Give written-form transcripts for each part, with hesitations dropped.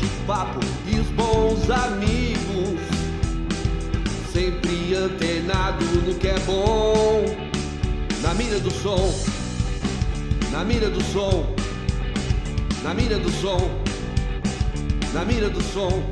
bate-papo e os bons amigos, sempre antenado no que é bom. Na mira do som, na mira do som, na mira do som, na mira do som.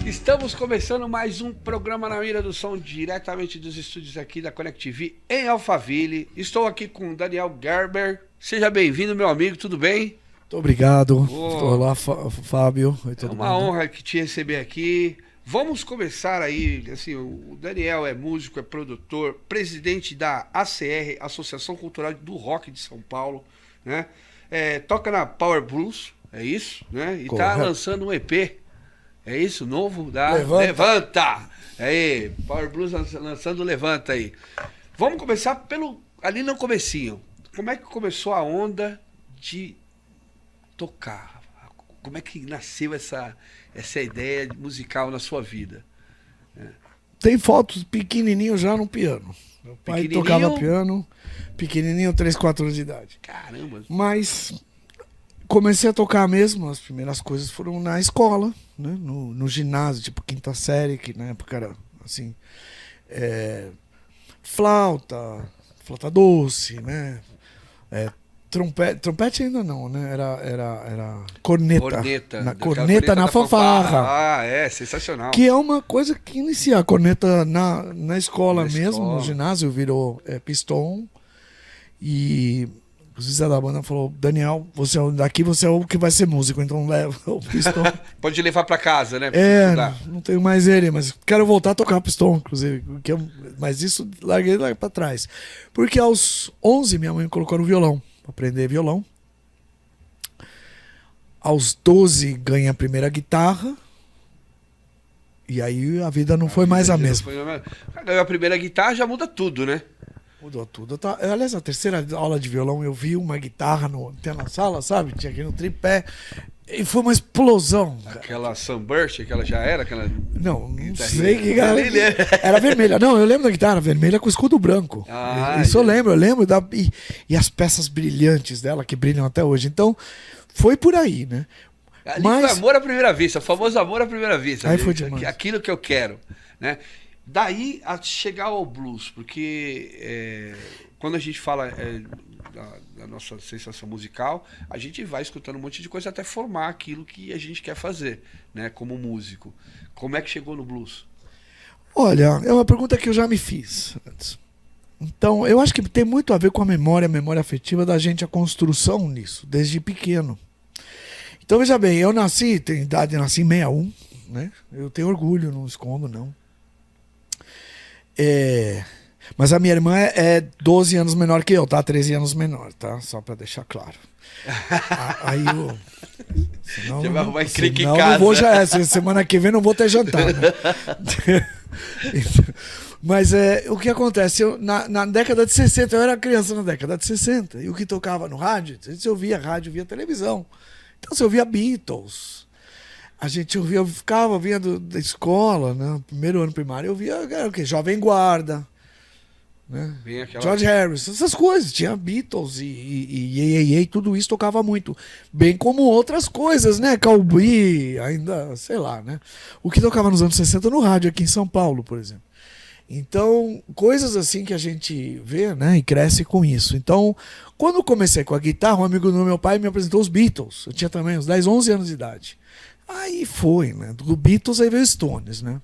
Estamos começando mais um programa Na Mira do Som, diretamente dos estúdios aqui da Connect TV em Alphaville. Estou aqui com o Daniel Gerber. Seja bem-vindo, meu amigo, tudo bem? Muito obrigado. Olá, Fábio. É uma honra que te receber aqui. Vamos começar aí, assim, o Daniel é músico, é produtor, presidente da ACR, Associação Cultural do Rock de São Paulo, né? Toca na Power Blues, é isso, né? E tá lançando um EP. É isso, novo da Levanta. Aí, Power Blues lançando Levanta aí. Vamos começar ali no comecinho. Como é que começou a onda de tocar? Como é que nasceu essa ideia musical na sua vida? Tem fotos pequenininho já no piano. Meu pai tocava piano, pequenininho, 3, 4 anos de idade. Caramba! Mas comecei a tocar mesmo, as primeiras coisas foram na escola, né? No ginásio, tipo quinta série, que na época era assim, flauta doce, né? Trompete ainda não, né? Era corneta. Corneta na fanfarra. Sensacional. Que é uma coisa que inicia a corneta na escola mesmo, no ginásio, virou piston. E o Zé da banda falou: Daniel, daqui você é o que vai ser músico, então leva o pistão. Pode levar pra casa, né? Não tenho mais ele, mas quero voltar a tocar pistão, inclusive. Mas isso larguei lá pra trás. Porque aos 11 minha mãe me colocou no violão, pra aprender violão. Aos 12 ganhei a primeira guitarra. E aí a vida não foi mais a mesma. Ganhou a primeira guitarra, já muda tudo, né? Mudou tudo. Aliás, a terceira aula de violão eu vi uma guitarra na sala, sabe? Tinha aqui no tripé. E foi uma explosão. Aquela Sunburst, aquela já era? Não sei que era vermelha. Não, eu lembro da guitarra vermelha com escudo branco. Isso eu lembro. E as peças brilhantes dela, que brilham até hoje. Então, foi por aí, né? Ali foi amor à primeira vista, o famoso amor à primeira vista. Aí foi demais. Aquilo que eu quero, né? Daí a chegar ao blues, porque quando a gente fala da nossa sensação musical, a gente vai escutando um monte de coisa até formar aquilo que a gente quer fazer, né, como músico. Como é que chegou no blues? Olha, é uma pergunta que eu já me fiz antes. Então, eu acho que tem muito a ver com a memória afetiva da gente, a construção nisso, desde pequeno. Então, veja bem, eu nasci em 61, né? Eu tenho orgulho, não escondo, não. Mas a minha irmã é 12 anos menor que eu, tá? 13 anos menor, tá? Só pra deixar claro. Aí eu... Senão não vou semana que vem não vou ter jantar, né? Mas o que acontece? Na década de 60, eu era criança na década de 60, e o que tocava no rádio, você ouvia rádio, via televisão. Então você ouvia Beatles. A gente ficava vendo da escola, né? No primeiro ano primário, eu via o quê? Jovem Guarda, né? George Harrison, essas coisas. Tinha Beatles e tudo isso tocava muito. Bem como outras coisas, né? Cowboy, ainda, sei lá, né? O que tocava nos anos 60 no rádio aqui em São Paulo, por exemplo. Então, coisas assim que a gente vê, né? E cresce com isso. Então, quando eu comecei com a guitarra, um amigo do meu pai me apresentou os Beatles. Eu tinha também uns 10, 11 anos de idade. Aí foi, né? Do Beatles aí veio Stones, né?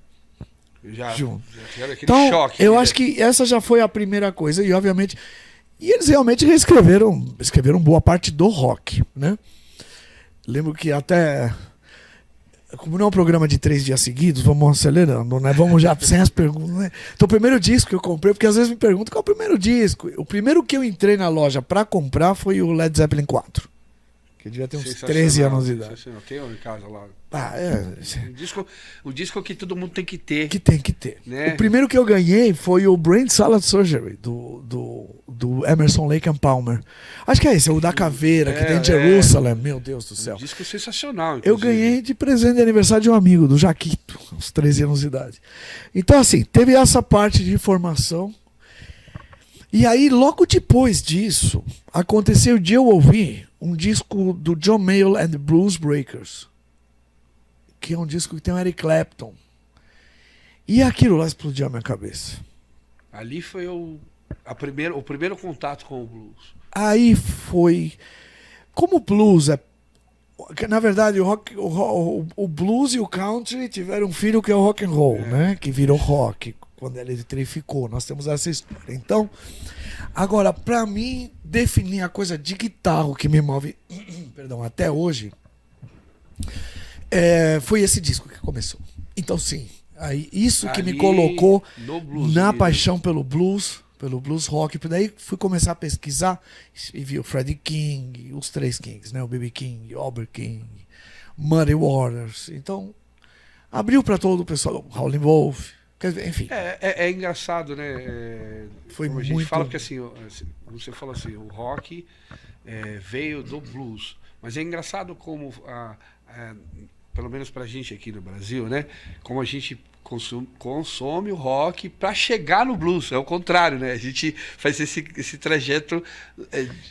Já então, choque. Eu acho que essa já foi a primeira coisa. E obviamente... E eles realmente escreveram boa parte do rock, né? Lembro que até... Como não é um programa de 3 dias seguidos, vamos acelerando, né? Vamos já sem as perguntas, né? Então, o primeiro disco que eu comprei, porque às vezes me perguntam qual é o primeiro disco. O primeiro que eu entrei na loja pra comprar foi o Led Zeppelin 4. Que devia ter uns 13 anos de idade. Tem um em casa lá. O disco que todo mundo tem que ter. Que tem que ter. Né? O primeiro que eu ganhei foi o Brain Salad Surgery, do Emerson, Lake and Palmer. Acho que é esse, o da caveira, que tem Jerusalem. Meu Deus do céu. Um disco sensacional, inclusive. Eu ganhei de presente de aniversário de um amigo, do Jaquito, uns 13 anos de idade. Então, assim, teve essa parte de formação. E aí, logo depois disso, aconteceu de eu ouvir um disco do John Mayall and the Blues Breakers, que é um disco que tem o Eric Clapton. E aquilo lá explodiu a minha cabeça. Ali foi o primeiro contato com o blues. Aí foi... Como o blues é... Na verdade, o blues e o country tiveram um filho que é o rock and roll, né? Que virou rock quando ele eletrificou. Nós temos essa história. Então, agora, pra mim, definir a coisa de guitarra que me move perdão, até hoje, foi esse disco que começou. Então, sim, aí, isso que me colocou na paixão pelo blues rock. Daí fui começar a pesquisar e vi o Freddie King, os três Kings, né? O B.B. King, o Albert King, Muddy Waters. Então, abriu para todo o pessoal, Howlin' Wolf, enfim. É engraçado, né? Foi como a muito... gente fala, porque assim, você falou assim, o rock veio do blues. Mas é engraçado como, pelo menos pra gente aqui no Brasil, né? Como a gente consome o rock para chegar no blues. É o contrário, né? A gente faz esse trajeto.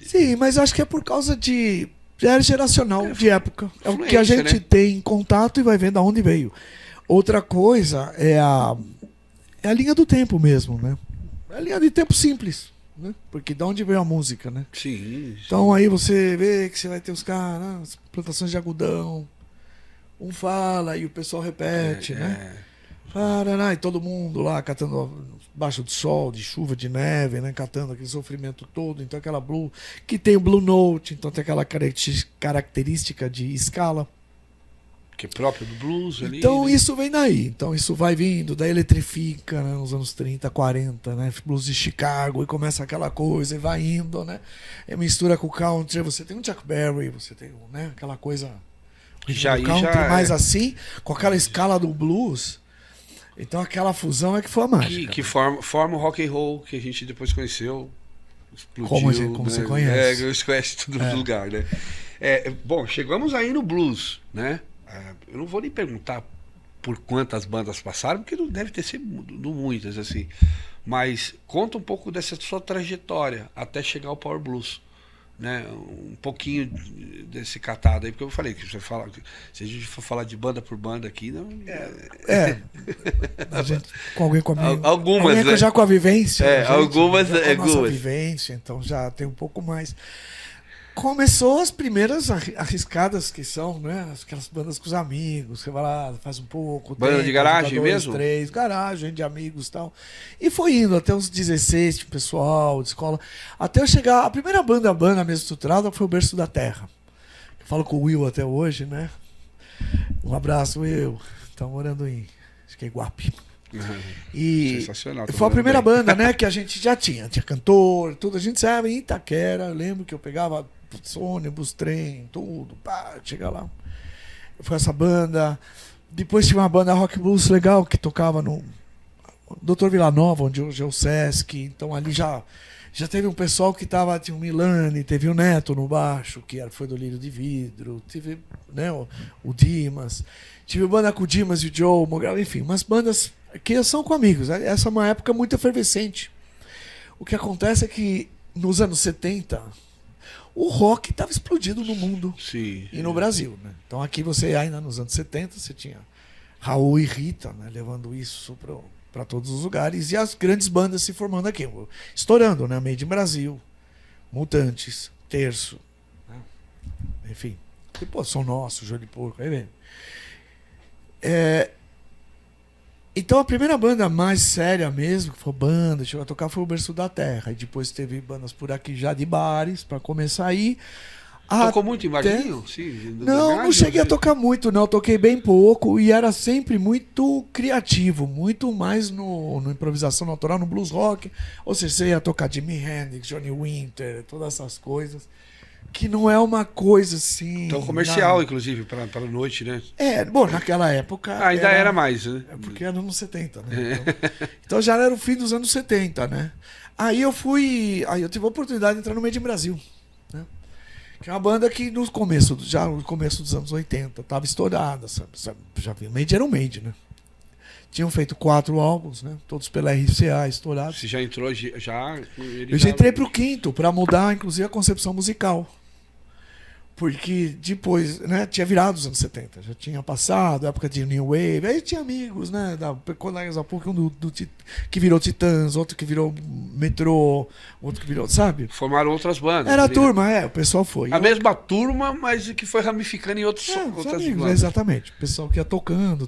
Sim, mas acho que é por causa de era geracional, de época. É o que a gente, né, tem em contato e vai vendo aonde veio. Outra coisa é a linha do tempo mesmo, né? É a linha de tempo simples, né? Porque de onde veio a música, né? Sim. Então aí você vê que você vai ter os caras, as plantações de algodão. Um fala e o pessoal repete, né? Paraná, e todo mundo lá catando baixo do sol, de chuva, de neve, né? Catando aquele sofrimento todo. Então aquela blue, que tem o blue note, então tem aquela característica de escala. Que é próprio do blues ali. Então, né? Isso vem daí. Então isso vai vindo, daí eletrifica, né? Nos anos 30, 40, né? Blues de Chicago, e começa aquela coisa, e vai indo, né? E mistura com o country, você tem um Chuck Berry, você tem, né, aquela coisa... Já, country, mais assim, com aquela escala do blues. Então aquela fusão é que foi a mágica. Que forma o rock and roll que a gente depois conheceu. Explodiu, como né? você conhece. Você conhece tudo no lugar, né? Bom, chegamos aí no blues, né? Eu não vou nem perguntar por quantas bandas passaram, porque não deve ter sido muitas, assim. Mas conta um pouco dessa sua trajetória até chegar ao Power Blues. Né, um pouquinho desse catado aí, porque eu falei que você fala, se a gente for falar de banda por banda aqui, não. A gente, com alguém comigo. Algumas, né? Já com a vivência. Gente, algumas, com a nossa vivência, então já tem um pouco mais. Começou as primeiras arriscadas que são, né? Aquelas bandas com os amigos, você vai lá, faz um pouco. Banda de garagem mesmo? 3, garagem de amigos e tal. E foi indo até uns 16, tipo, pessoal, de escola. Até eu chegar. A primeira banda mesmo estruturada foi o Berço da Terra. Eu falo com o Will até hoje, né? Um abraço, Will. Tá morando em. Acho que é Iguape. E sensacional. Foi a primeira banda, né, que a gente já tinha cantor, tudo. A gente sabe em Itaquera. Eu lembro que eu pegava ônibus, trem, tudo, pá, chega lá. Foi essa banda. Depois tinha uma banda rock blues legal que tocava no Dr. Villanova, onde hoje é o Sesc. Então ali já teve um pessoal que tava, tinha o Milani, teve o Neto no baixo, que foi do Lírio de Vidro, teve, né, o Dimas. Tive banda com o Dimas e o Joe, enfim, umas bandas que são com amigos. Essa é uma época muito efervescente. O que acontece é que nos anos 70 o rock estava explodindo no mundo. Sim, e no Brasil, né? Então aqui você ainda nos anos 70 você tinha Raul e Rita, né, levando isso para todos os lugares, e as grandes bandas se formando aqui, estourando, né? Made in Brasil, Mutantes, Terço, né? Enfim, e, pô, Som Nosso, Jogo de Porco, aí vem. Então a primeira banda mais séria mesmo, que foi banda, chegou a tocar, foi o Berço da Terra. E depois teve bandas por aqui já de bares, para começar aí. Tocou muito em barzinho? Sim, não cheguei a tocar muito, não. Toquei bem pouco e era sempre muito criativo, muito mais no improvisação natural, no blues rock. Ou seja, você ia tocar Jimi Hendrix, Johnny Winter, todas essas coisas. Que não é uma coisa assim... Então comercial, inclusive, para a noite, né? Bom, naquela época... Ainda era mais, né? Porque era nos 70, né? Então já era o fim dos anos 70, né? Aí eu tive a oportunidade de entrar no Made in Brasil, né? Que é uma banda que no começo dos anos 80 estava estourada, sabe? Já vi, Made era um Made, né? Tinham feito 4 álbuns, né? Todos pela RCA, estourados. Você já entrou Eu já entrei pro 5º, para mudar, inclusive, a concepção musical. Porque depois, né, tinha virado os anos 70, já tinha passado, a época de New Wave, aí tinha amigos, né, colegas da PUC, que virou Titãs, outro que virou Metrô, outro que virou, sabe? Formaram outras bandas. Era a né? turma, o pessoal foi. A mesma turma, mas que foi ramificando em os outras amigos, bandas. exatamente. O pessoal que ia tocando.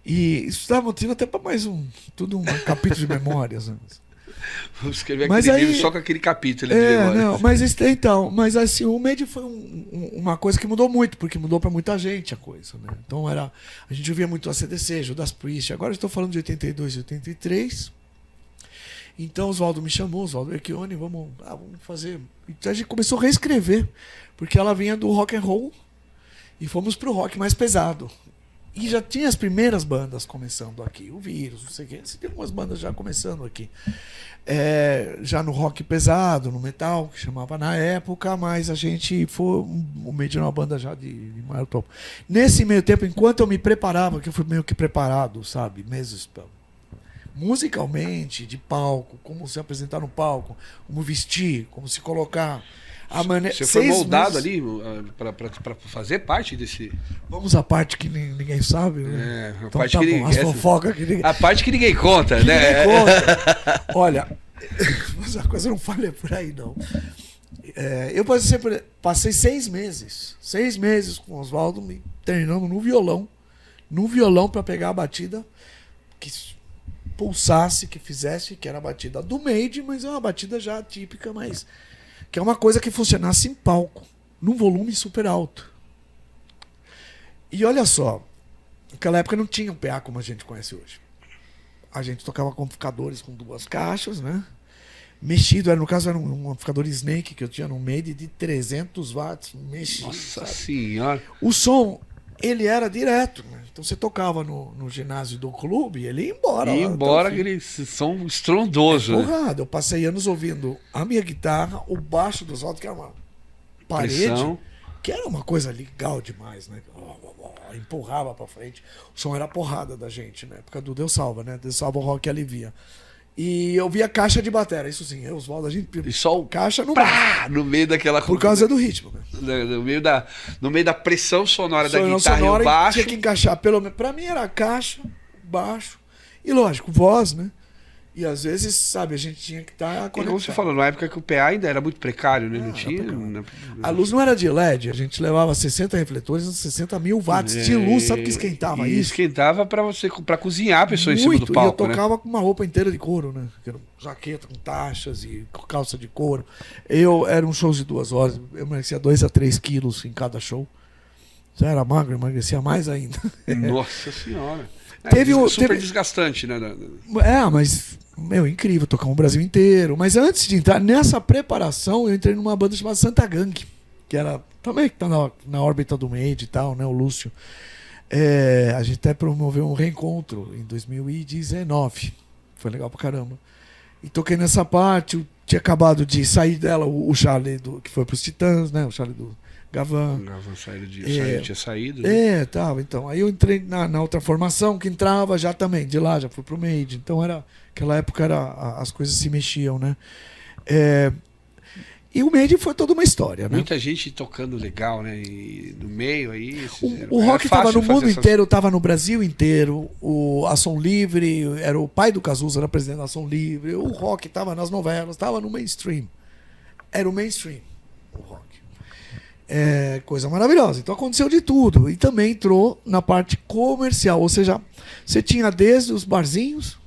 E isso dava motivo até para mais tudo um capítulo de memórias, né? Vou escrever Mas aquele aí, livro só com aquele capítulo de memória. Não, mas assim, o Made foi uma coisa que mudou muito, porque mudou para muita gente a coisa, né? Então a gente ouvia muito a CDC, Judas Priest, agora eu estou falando de 82 e 83. Então o Oswaldo me chamou, Oswaldo Erchione, vamos fazer. Então a gente começou a reescrever, porque ela vinha do rock and roll e fomos pro rock mais pesado. E já tinha as primeiras bandas começando aqui, o Vírus, não sei o quê. Tem algumas bandas já começando aqui. Já no rock pesado, no metal, que chamava na época, mas a gente foi o Made uma banda já de maior topo. Nesse meio tempo, enquanto eu me preparava, que eu fui meio que preparado, sabe, meses musicalmente, de palco, como se apresentar no palco, como vestir, como se colocar. Você foi moldado ali para fazer parte desse. Vamos à parte que ninguém sabe, né? A então, parte que ninguém... as fofocas que ninguém... A parte que ninguém conta, né? Ninguém conta. Olha, mas a coisa não falha por aí, não. Eu passei 6 meses. 6 meses com o Oswaldo me treinando no violão para pegar a batida que pulsasse, que fizesse, que era a batida do Made, mas é uma batida já típica, mas que é uma coisa que funcionasse em palco, num volume super alto. E olha só, naquela época não tinha um PA como a gente conhece hoje. A gente tocava com amplificadores com 2 caixas, né? Mexido, no caso era um amplificador Snake que eu tinha no Made de 300 watts, mexido. Nossa senhora! O som, ele era direto, né? Então você tocava no ginásio do clube, ele ia embora. Ia embora aquele som estrondoso. Porrada, eu passei anos ouvindo a minha guitarra, o baixo dos altos, que era uma parede, pressão. Que era uma coisa legal demais, né? Empurrava pra frente. O som era porrada da gente, na época do Deus Salva, né? Deus Salva o Rock Alivia. E eu via caixa de bateria, isso sim, eu, Oswaldo, a gente... E só o caixa no pá, no meio daquela... Por causa do ritmo, né? No meio da pressão sonora da guitarra e o baixo. Tinha que encaixar, pelo menos... Pra mim era caixa, baixo e, lógico, voz, né? E às vezes, sabe, a gente tinha que estar conectado. E como você falou, na época que o PA ainda era muito precário, né? Não tinha... A luz não era de LED, a gente levava 60 refletores, 60 mil watts de luz, sabe que esquentava isso? Esquentava pra cozinhar a pessoa muito, em cima do palco, e eu tocava com uma roupa inteira de couro, né? Jaqueta com taxas e calça de couro. Era um show de 2 horas, eu emagrecia 2 a 3 quilos em cada show. Já era magro, emagrecia mais ainda. Nossa senhora. Super desgastante, né? Mas... incrível, tocamos o Brasil inteiro. Mas antes de entrar nessa preparação, eu entrei numa banda chamada Santa Gang, que era também que tá na órbita do Made e tal, né? O Lúcio. A gente até promoveu um reencontro em 2019. Foi legal pra caramba. E toquei nessa parte. Eu tinha acabado de sair dela o Charlie, que foi pros Titãs, né? O Charlie do Gavan. O Gavan tinha saído. Né? Tava. Então, aí eu entrei na outra formação que entrava já também. De lá já fui pro Made. Então aquela época as coisas se mexiam, né? E o Made foi toda uma história, né? Muita gente tocando legal, né? E no meio aí. O rock estava no mundo inteiro, estava no Brasil inteiro. O Ação Livre, era o pai do Cazuza, era presidente da Ação Livre. O rock estava nas novelas, estava no mainstream. Era o mainstream, o rock. Coisa maravilhosa. Então aconteceu de tudo. E também entrou na parte comercial. Ou seja, você tinha desde os barzinhos,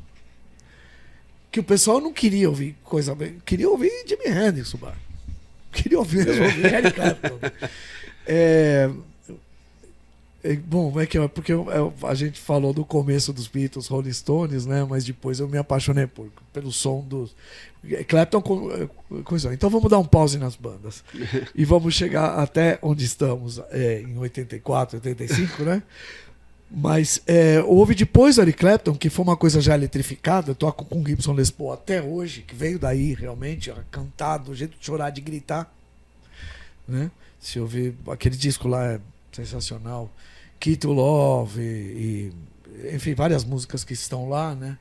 que o pessoal não queria ouvir coisa bem. Queria ouvir Jimi Hendrix, o bar. Queria ouvir Eric Clapton. Bom, porque a gente falou do começo dos Beatles, Rolling Stones, né? Mas depois eu me apaixonei pelo som dos Clapton. Coisa. Então vamos dar um pause nas bandas e vamos chegar até onde estamos em 84, 85, né? Mas houve depois do Eric Clapton, que foi uma coisa já eletrificada. Eu toco com Gibson Les Paul até hoje, que veio daí realmente, cantado, do jeito de chorar, de gritar, né? Se ouvir aquele disco lá, é sensacional. Key to Love enfim, várias músicas que estão lá, né?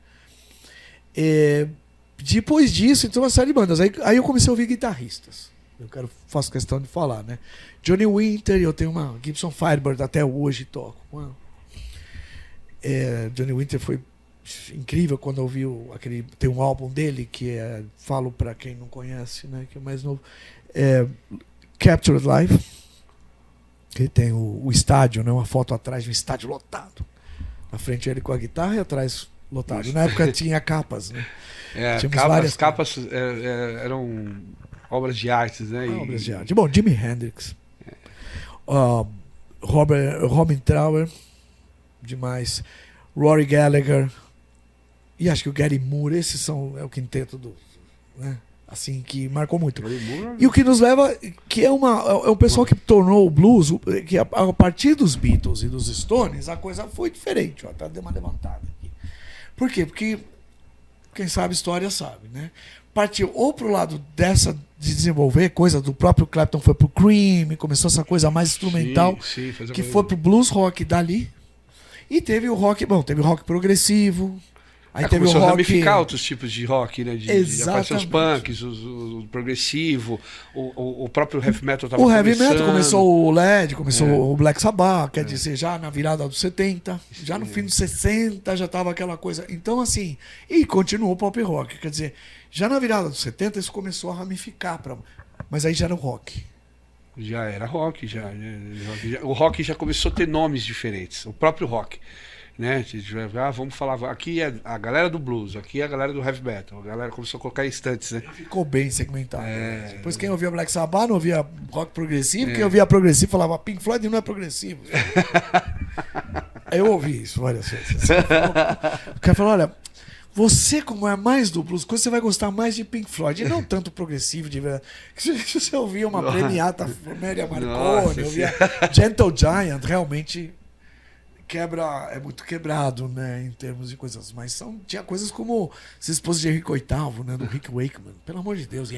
Depois disso, então uma série de bandas. Aí eu comecei a ouvir guitarristas. Faço questão de falar, né? Johnny Winter, eu tenho uma Gibson Firebird até hoje toco. Johnny Winter foi incrível quando eu vi tem um álbum dele que falo para quem não conhece, né? Que é mais novo, Captured Live, que tem o estádio, né? Uma foto atrás de um estádio lotado. Na frente ele com a guitarra e atrás lotado. Na época tinha capas, né? Várias capas eram obras de artes, né? Obras de arte. Bom, Jimi Hendrix, Robin Trower, demais, Rory Gallagher, e acho que o Gary Moore, esses é o quinteto né? Assim, que marcou muito. E o que nos leva, que é um pessoal que tornou o blues, que a partir dos Beatles e dos Stones, a coisa foi diferente. Até deu uma levantada aqui. Por quê? Porque quem sabe história sabe, né? Partiu ou pro lado de desenvolver coisa do próprio Clapton, foi pro Cream, começou essa coisa mais instrumental, que foi pro blues rock dali. E teve o rock, teve o rock progressivo. Aí teve começou o rock... a ramificar outros tipos de rock, né? Apareceu os punks, o progressivo, o próprio heavy metal estava começando. O heavy metal começou o LED, começou o Black Sabbath, quer dizer, já na virada dos 70, já no fim dos 60 já estava aquela coisa. Então, assim, e continuou o pop rock, quer dizer, já na virada dos 70 isso começou a ramificar, mas aí já era o rock. Já era rock, o rock já começou a ter nomes diferentes, o próprio rock. Né? Vamos falar, aqui é a galera do blues, aqui é a galera do heavy metal, a galera começou a colocar instantes, né? Ficou bem segmentado. Depois quem ouvia Black Sabbath não ouvia rock progressivo, quem ouvia progressivo falava Pink Floyd não é progressivo. Eu ouvi isso várias vezes. O cara falou, olha, você como é mais do blues, você vai gostar mais de Pink Floyd, e não tanto progressivo de verdade. Se você ouvia uma premiata Maria Marconi, ouvia Gentle Giant, realmente... é muito quebrado, né, em termos de coisas, mas tinha coisas como essa esposa de Henrique VIII, né, do Rick Wakeman, pelo amor de Deus,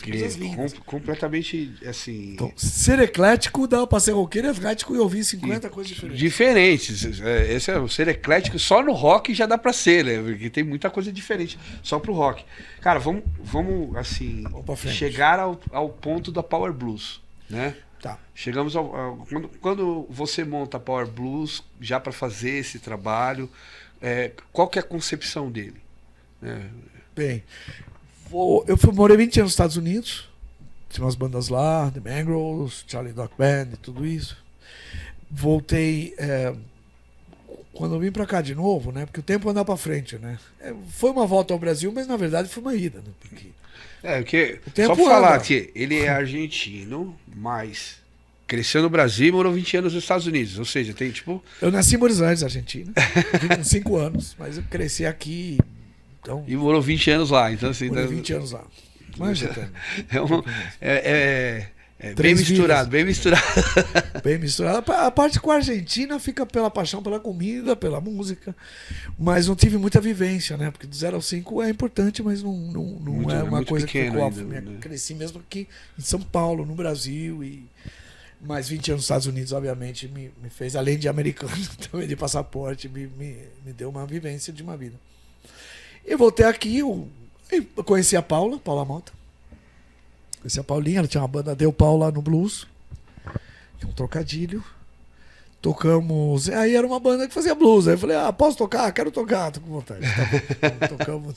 coisas lindas. Completamente, assim... Então, ser eclético dá pra ser roqueiro eclético e ouvir 50 coisas diferentes. Diferentes, esse é o ser eclético, só no rock já dá pra ser, né, porque tem muita coisa diferente, só pro rock. Cara, vamos assim, chegar ao ponto da Power Blues, né? Tá. Chegamos quando você monta Power Blues já para fazer esse trabalho, qual que é a concepção dele? Bem, eu morei 20 anos nos Estados Unidos, tinha umas bandas lá, The Mongrels, Charlie Dock Band e tudo isso. Voltei quando eu vim para cá de novo, né? Porque o tempo anda para frente, né? Foi uma volta ao Brasil, mas na verdade foi uma ida, né? Porque só pra falar que ele é argentino, mas cresceu no Brasil e morou 20 anos nos Estados Unidos. Ou seja, tem tipo... Eu nasci em Buenos Aires, Argentina. Vim com 5 anos, mas eu cresci aqui. Então... E morou 20 anos lá. Então, assim, morei 20 anos lá. Bem misturado, bem misturado. Bem misturado. A parte com a Argentina fica pela paixão pela comida, pela música, mas não tive muita vivência, né? Porque do 0 ao 5 é importante, mas não é uma coisa que ficou... Né? Cresci mesmo aqui em São Paulo, no Brasil, mais 20 anos nos Estados Unidos, obviamente, me fez, além de americano, também de passaporte, me deu uma vivência de uma vida. E voltei aqui, eu conheci a Paula Mota. Conheci a Paulinha, ela tinha uma banda Deu Pau lá no blues, que é um trocadilho. Tocamos. Aí era uma banda que fazia blues. Aí eu falei, posso tocar? Quero tocar, tô com vontade. Tá bom, tocamos.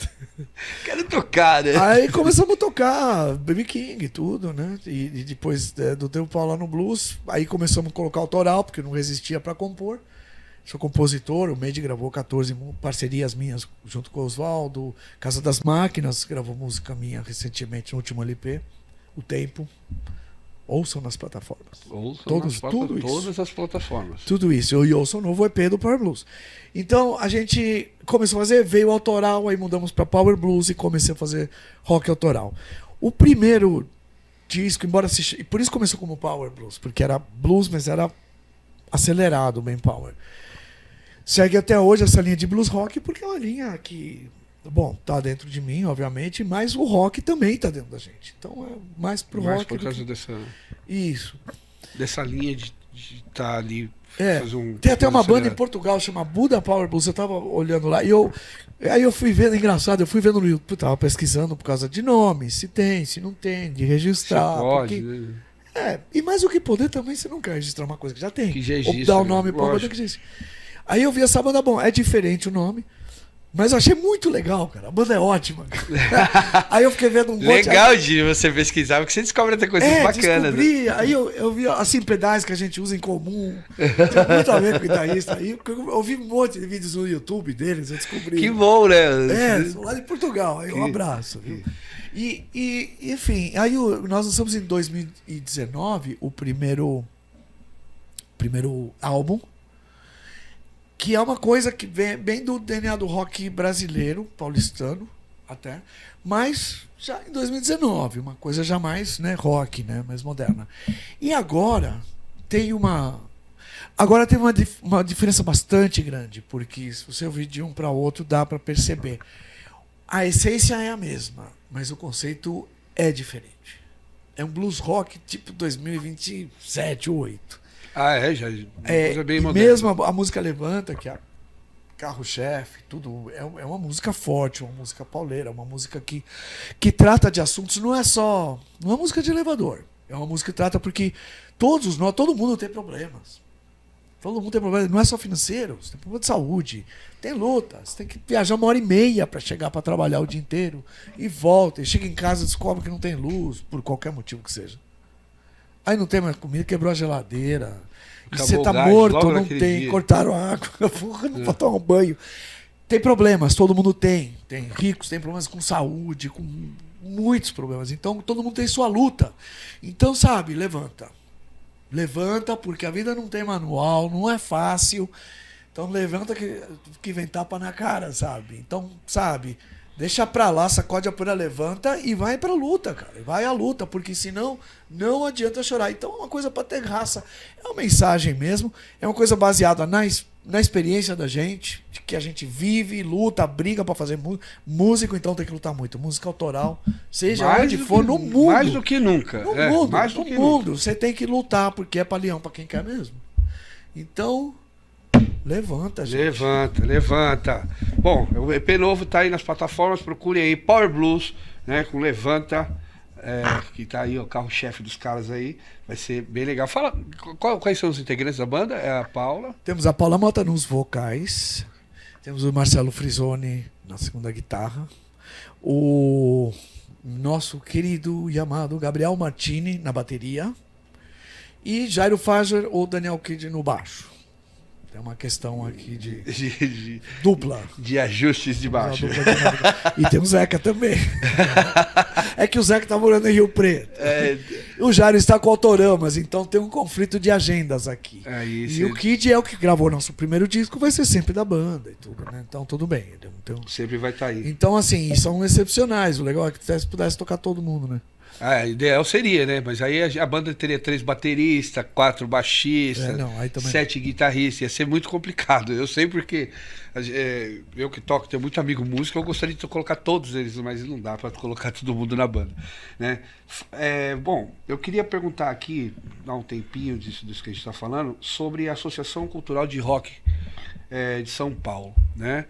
Quero tocar, né? Aí começamos a tocar B.B. King e tudo, né? E depois do Deu Pau lá no blues, aí começamos a colocar autoral, porque não resistia para compor. Sou compositor, o Made gravou 14 parcerias minhas junto com o Oswaldo. Casa das Máquinas gravou música minha recentemente no último LP. O Tempo. Ouçam nas plataformas. Todas as plataformas. Tudo isso. E ouçam o novo EP do Power Blues. Então a gente começou a fazer, veio autoral, aí mudamos para Power Blues e comecei a fazer rock autoral. O primeiro disco, embora e por isso começou como Power Blues, porque era blues, mas era acelerado, bem power. Segue até hoje essa linha de blues rock, porque é uma linha que, bom, tá dentro de mim, obviamente, mas o rock também tá dentro da gente. Então é mais pro rock. Mais por causa dessa... Isso. Dessa linha de tá ali fazer um tem até uma banda em acelerado. Portugal, chama Buda Power Blues. Eu tava olhando lá e aí eu fui vendo, engraçado, eu fui vendo no YouTube, tava pesquisando por causa de nome, se tem, se não tem, de Você registrar. pode, Porque, né? e mais do que poder também, você não quer registrar uma coisa que já tem. Que já Ou existe, dar o né? nome pra uma coisa Lógico. que existe. Aí eu vi essa banda, bom, é diferente o nome, mas eu achei muito legal, cara. A banda é ótima. Aí eu fiquei vendo um monte. Legal de você pesquisar, porque você descobre até coisas bacanas. Né? Descobri, aí eu vi assim, pedais que a gente usa em comum. Tem muito a ver com guitarrista. Aí eu vi um monte de vídeos no YouTube deles, eu descobri. Que bom, né? Sou lá de Portugal. Aí um abraço, viu? Enfim, aí nós lançamos em 2019 o primeiro álbum, que é uma coisa que vem bem do DNA do rock brasileiro, paulistano até, mas já em 2019, uma coisa já mais, né, rock, né, mais moderna. E agora tem uma diferença bastante grande, porque se você ouvir de um para outro dá para perceber. A essência é a mesma, mas o conceito é diferente. É um blues rock tipo 2027, 2028. Já. Uma coisa bem E moderna. mesmo a música Levanta, que é carro-chefe, tudo, é uma música forte, uma música pauleira, uma música que trata de assuntos, não é música de elevador. É uma música que trata porque todo mundo tem problemas. Todo mundo tem problema, não é só financeiro, você tem problema de saúde, tem luta, você tem que viajar 1h30 para chegar para trabalhar o dia inteiro e volta, e chega em casa e descobre que não tem luz, por qualquer motivo que seja. Aí não tem mais comida, quebrou a geladeira, e Acabou você tá o gás morto, logo não naquele tem, dia. cortaram a água, porra, não pode tomar um banho. Tem problemas, todo mundo tem. Tem ricos, tem problemas com saúde, com muitos problemas. Então todo mundo tem sua luta. Então, sabe, levanta. Levanta, porque a vida não tem manual, não é fácil. Então levanta que vem tapa na cara, sabe? Então, sabe, deixa pra lá, sacode a poeira, levanta e vai pra luta, cara. Vai à luta, porque senão não adianta chorar. Então é uma coisa pra ter raça. É uma mensagem mesmo, é uma coisa baseada na experiência da gente, de que a gente vive, luta, briga pra fazer música, então tem que lutar muito. Música autoral, seja Mais onde do for, que- no mundo. Mais do que nunca. No mundo, mais do no que mundo. nunca. Você tem que lutar, porque é pra leão, pra quem quer mesmo. Então, levanta, gente. Levanta. Bom, o EP novo tá aí nas plataformas, procurem aí Power Blues, né, com Levanta, que tá aí o carro-chefe dos caras aí, vai ser bem legal. Fala, quais são os integrantes da banda? É a Paula. Temos a Paula Mota nos vocais, temos o Marcelo Frisoni na segunda guitarra, o nosso querido e amado Gabriel Martini na bateria e Jairo Fager ou Daniel Kidd no baixo. Tem uma questão aqui de dupla. De ajustes de baixo. E tem o Zeca também. É que o Zeca tá morando em Rio Preto. O Jairo está com Autoramas, então tem um conflito de agendas aqui. E o Kid é o que gravou nosso primeiro disco, vai ser sempre da banda e tudo, né? Então tudo bem. Sempre vai estar aí. Então, assim, são excepcionais. O legal é que se pudesse tocar todo mundo, né? A ideal seria, né? Mas aí a banda teria 3 bateristas, 4 baixistas, aí também 7 guitarristas. Ia ser muito complicado. Eu sei porque eu que toco, tenho muito amigo músico, eu gostaria de colocar todos eles, mas não dá para colocar todo mundo na banda, né? Bom, eu queria perguntar aqui, dar um tempinho disso que a gente está falando, sobre a Associação Cultural de Rock de São Paulo, né?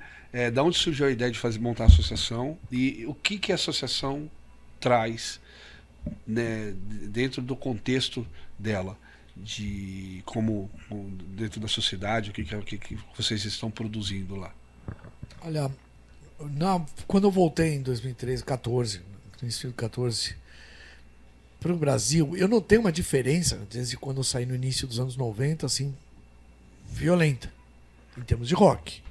Da onde surgiu a ideia de montar a associação e o que a associação traz, né, dentro do contexto dela, de como dentro da sociedade, o que vocês estão produzindo lá? Olha, quando eu voltei em 2013, 14, início de 14, para o Brasil, eu notei uma diferença desde quando eu saí no início dos anos 90, assim, violenta, em termos de rock.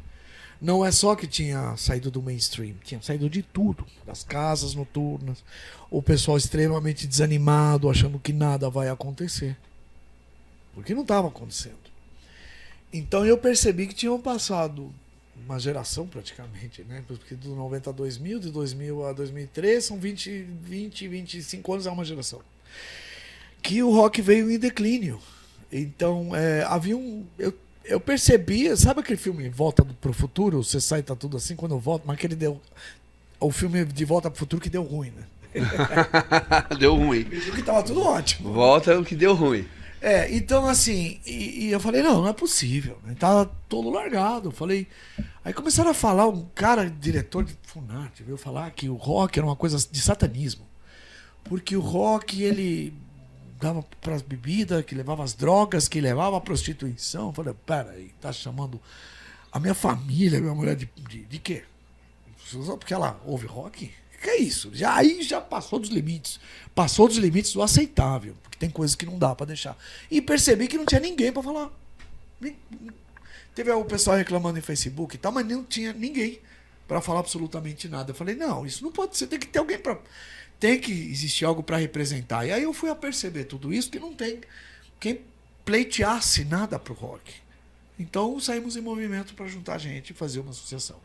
Não é só que tinha saído do mainstream, tinha saído de tudo, das casas noturnas, o pessoal extremamente desanimado, achando que nada vai acontecer. Porque não estava acontecendo. Então eu percebi que tinham passado uma geração praticamente, né? Porque do 90 a 2000, de 2000 a 2003, são 25 anos, é uma geração. Que o rock veio em declínio. Então havia eu percebi, sabe aquele filme Volta pro Futuro? Você sai e tá tudo assim quando eu volto, mas o filme de Volta pro Futuro que deu ruim, né? Deu ruim. Que tava tudo ótimo. Volta o que deu ruim. Então assim, e eu falei, não é possível. Né? Tava todo largado. Eu falei. Aí começaram a falar, um cara, diretor de Funarte, veio falar que o rock era uma coisa de satanismo. Porque o rock, ele dava pras bebidas, que levava as drogas, que levava a prostituição. Eu falei, peraí, tá chamando a minha família, minha mulher de quê? Só porque ela ouve rock? Que é isso? Aí já passou dos limites. Passou dos limites do aceitável. Porque tem coisas que não dá pra deixar. E percebi que não tinha ninguém pra falar. Teve o pessoal reclamando em Facebook e tal, mas não tinha ninguém pra falar absolutamente nada. Eu falei, não, isso não pode ser. Tem que ter alguém pra... Tem que existir algo pra representar. E aí eu fui a perceber tudo isso, que não tem quem pleiteasse nada pro rock. Então saímos em movimento pra juntar gente e fazer uma associação.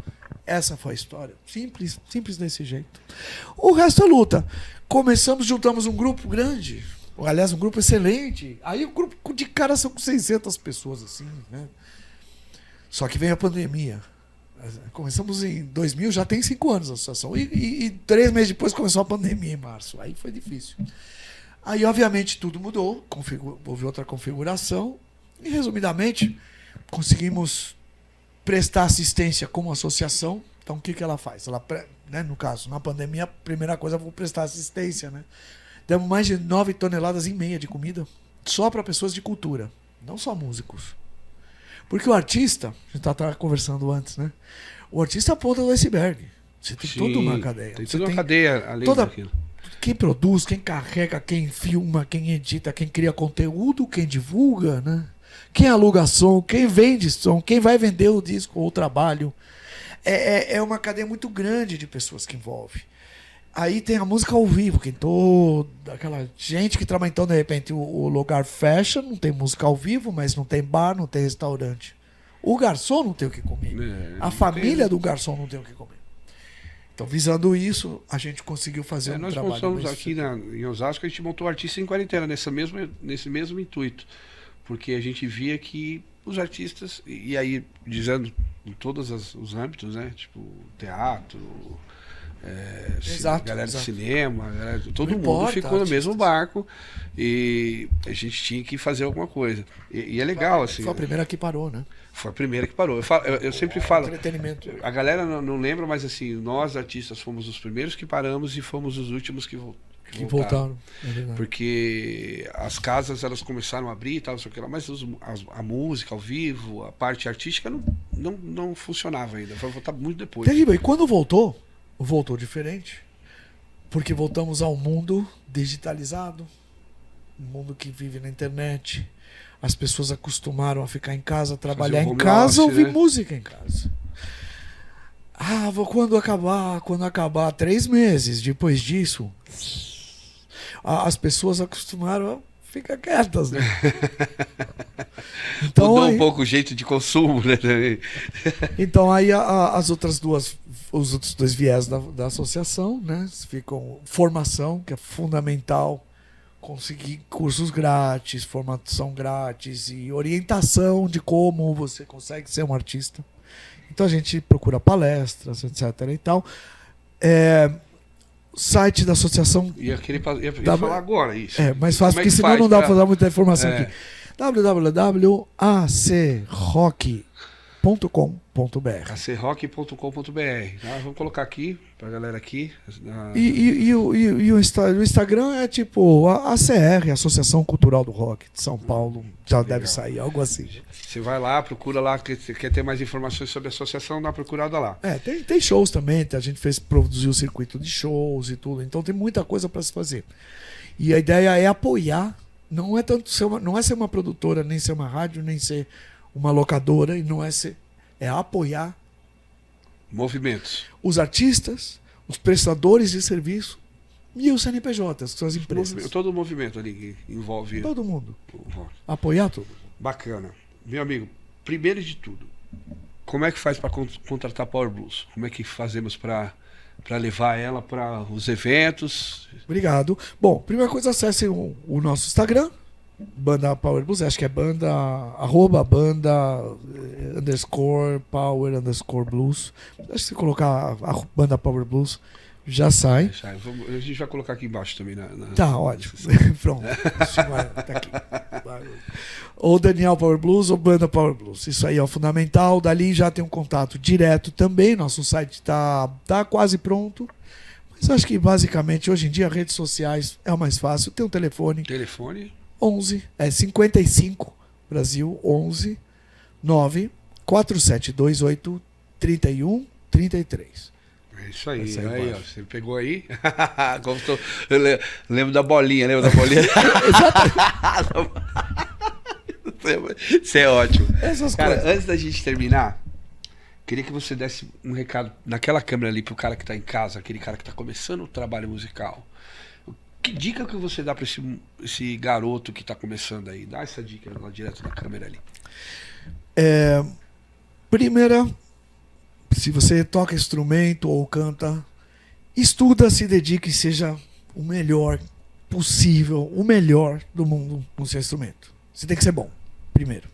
Essa foi a história. Simples, simples desse jeito. O resto é luta. Começamos, juntamos um grupo grande. Aliás, um grupo excelente. Aí o grupo de cara são com 600 pessoas, assim, né? Só que veio a pandemia. Começamos em 2000, já tem 5 anos a associação. E 3 meses depois começou a pandemia, em março. Aí foi difícil. Aí, obviamente, tudo mudou. Houve outra configuração. E, resumidamente, conseguimos prestar assistência como associação. Então, o que ela faz? Ela, né, no caso, na pandemia, a primeira coisa, vou prestar assistência. Né? Demos mais de 9,5 toneladas de comida só para pessoas de cultura, não só músicos. Porque o artista, a gente estava conversando antes, né? O artista é a ponta do iceberg. Você tem toda uma cadeia. Tem toda uma cadeia além daquilo. Quem produz, quem carrega, quem filma, quem edita, quem cria conteúdo, quem divulga, né? Quem aluga som, quem vende som, quem vai vender o disco ou o trabalho. É uma cadeia muito grande de pessoas que envolve. Aí tem a música ao vivo, que toda aquela gente que trabalha, então de repente o lugar fecha, não tem música ao vivo, mas não tem bar, não tem restaurante. O garçom não tem o que comer. A família do garçom não tem o que comer. Então, visando isso, a gente conseguiu fazer um trabalho. Nós montamos aqui em Osasco, a gente montou o Artista em Quarentena, nesse mesmo intuito. Porque a gente via que os artistas, e aí dizendo em todos os âmbitos, né? Tipo, teatro... galera de cinema, todo mundo ficou no mesmo barco e a gente tinha que fazer alguma coisa. E é legal, assim. Foi a primeira que parou, né? Foi a primeira que parou. Eu sempre falo. Entretenimento. A galera não lembra, mas assim, nós artistas fomos os primeiros que paramos e fomos os últimos que voltaram. É, porque as casas elas começaram a abrir e tal, mas a música ao vivo, a parte artística não funcionava ainda. Vai voltar muito depois. Terrível. E quando voltou diferente, porque voltamos ao mundo digitalizado, um mundo que vive na internet. As pessoas acostumaram a ficar em casa, trabalhar em casa, ouvir música em casa. Quando acabar 3 meses depois disso, as pessoas acostumaram a ficar quietas, né? Então, mudou um pouco o jeito de consumo, né? Então aí os outros 2 viés da associação, né? Ficam formação, que é fundamental, conseguir cursos grátis, formação grátis e orientação de como você consegue ser um artista. Então a gente procura palestras, etc. e tal. Site da associação. Ia falar agora isso. Mais fácil, porque senão não dá para dar muita informação aqui. www.acrock.com.br acrock.com.br. Vamos colocar aqui pra galera aqui. E o Instagram é tipo a ACR, Associação Cultural do Rock de São Paulo. Já deve sair, algo assim. Você vai lá, procura lá, quer ter mais informações sobre a associação, dá uma procurada lá. Tem shows também, a gente produziu o circuito de shows e tudo, então tem muita coisa para se fazer. E a ideia é apoiar, não é ser uma produtora, nem ser uma rádio, nem ser uma locadora, e não é apoiar movimentos, os artistas, os prestadores de serviço e os CNPJs, que são as empresas. Todo o movimento ali que envolve todo mundo. Apoiar tudo. Bacana. Meu amigo, primeiro de tudo, como é que faz para contratar Power Blues? Como é que fazemos para levar ela para os eventos? Obrigado. Bom, primeira coisa, acessem o nosso Instagram, Banda Power Blues, acho que é banda _power_blues. Acho que se colocar a Banda Power Blues Já sai. A gente vai colocar aqui embaixo também. Tá, ótimo. Pronto. Tá aqui. Ou Daniel Power Blues ou Banda Power Blues. Isso aí é o fundamental. Dali já tem um contato direto também. Nosso site tá quase pronto. Mas acho que basicamente hoje em dia redes sociais é o mais fácil. Tem um telefone. Telefone? 55 Brasil 11 9 4728 3133. É isso aí. Essa aí Aí, ó, embaixo. você pegou aí? Lembro da bolinha, lembra da bolinha? Isso é ótimo. Essas Cara, coisas. antes da gente terminar, queria que você desse um recado naquela câmera ali pro cara que tá em casa, aquele cara que tá começando o trabalho musical. Que dica que você dá pra esse garoto que tá começando aí? Dá essa dica lá direto na câmera ali. Primeira, se você toca instrumento ou canta, estuda, se dedique e seja o melhor possível, o melhor do mundo no seu instrumento. Você tem que ser bom, primeiro.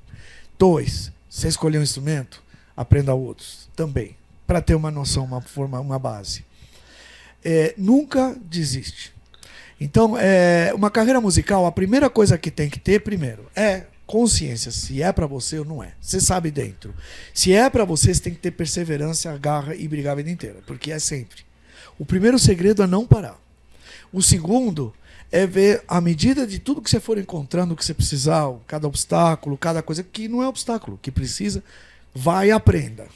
2, você escolher um instrumento, aprenda outros também, para ter uma noção, uma forma, uma base. Nunca desiste. Então, uma carreira musical, a primeira coisa que tem que ter, primeiro, é consciência, se é pra você ou não é. Você sabe dentro. Se é pra você, você tem que ter perseverança, garra e brigar a vida inteira, porque é sempre. O primeiro segredo é não parar. O segundo é ver a medida de tudo que você for encontrando, o que você precisar, cada obstáculo, cada coisa que não é obstáculo, que precisa, vai e aprenda.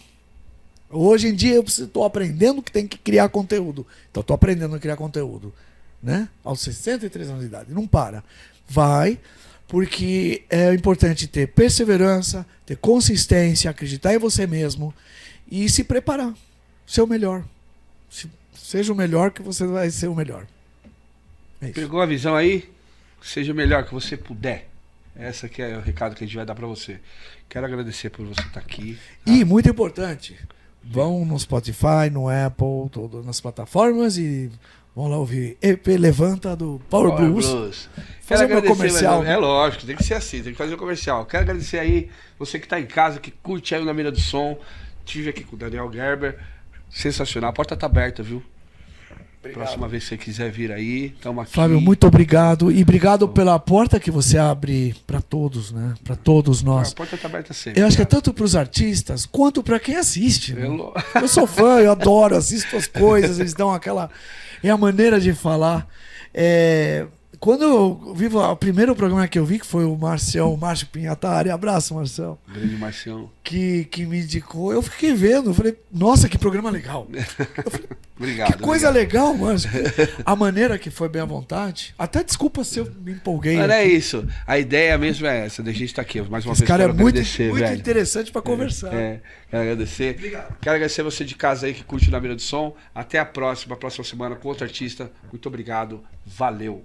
Hoje em dia eu estou aprendendo que tem que criar conteúdo. Então estou aprendendo a criar conteúdo, né? Aos 63 anos de idade. Não para. Vai, porque é importante ter perseverança, ter consistência, acreditar em você mesmo e se preparar. Ser o melhor. Seja o melhor que você vai ser o melhor. É isso. Pegou a visão aí? Seja o melhor que você puder. Essa que é o recado que a gente vai dar pra você. Quero agradecer por você estar aqui. Tá? E, muito importante, vão no Spotify, no Apple, todas nas plataformas e vão lá ouvir EP Levanta do Power Blues. Fazer meu comercial. É lógico, tem que ser assim, tem que fazer o comercial. Quero agradecer aí você que tá em casa, que curte aí o Na Mira do Som. Estive aqui com o Daniel Gerber. Sensacional. A porta tá aberta, viu? Obrigado. Próxima vez que você quiser vir aí, estamos aqui. Fábio, muito obrigado. E obrigado pela porta que você abre para todos, né? Para todos nós. A porta tá aberta sempre. Eu acho que é tanto para os artistas quanto para quem assiste. Né? Eu sou fã, eu adoro, assisto as coisas, eles dão aquela. É a maneira de falar. Quando eu vi o primeiro programa que eu vi, que foi o Márcio Pinhatari, abraço, Marcelo. Grande Marcião. Que me indicou, eu fiquei vendo, eu falei, nossa, que programa legal. Eu falei, obrigado. Que coisa legal, Márcio. A maneira que foi bem à vontade. Até desculpa se eu me empolguei. Não é isso. A ideia mesmo é essa, da gente estar aqui. Mais uma Esse vez, cara é quero muito agradecer, velho. interessante para conversar. Quero agradecer. Obrigado. Quero agradecer você de casa aí que curte o Na Mira do Som. Até a próxima semana com outro artista. Muito obrigado. Valeu.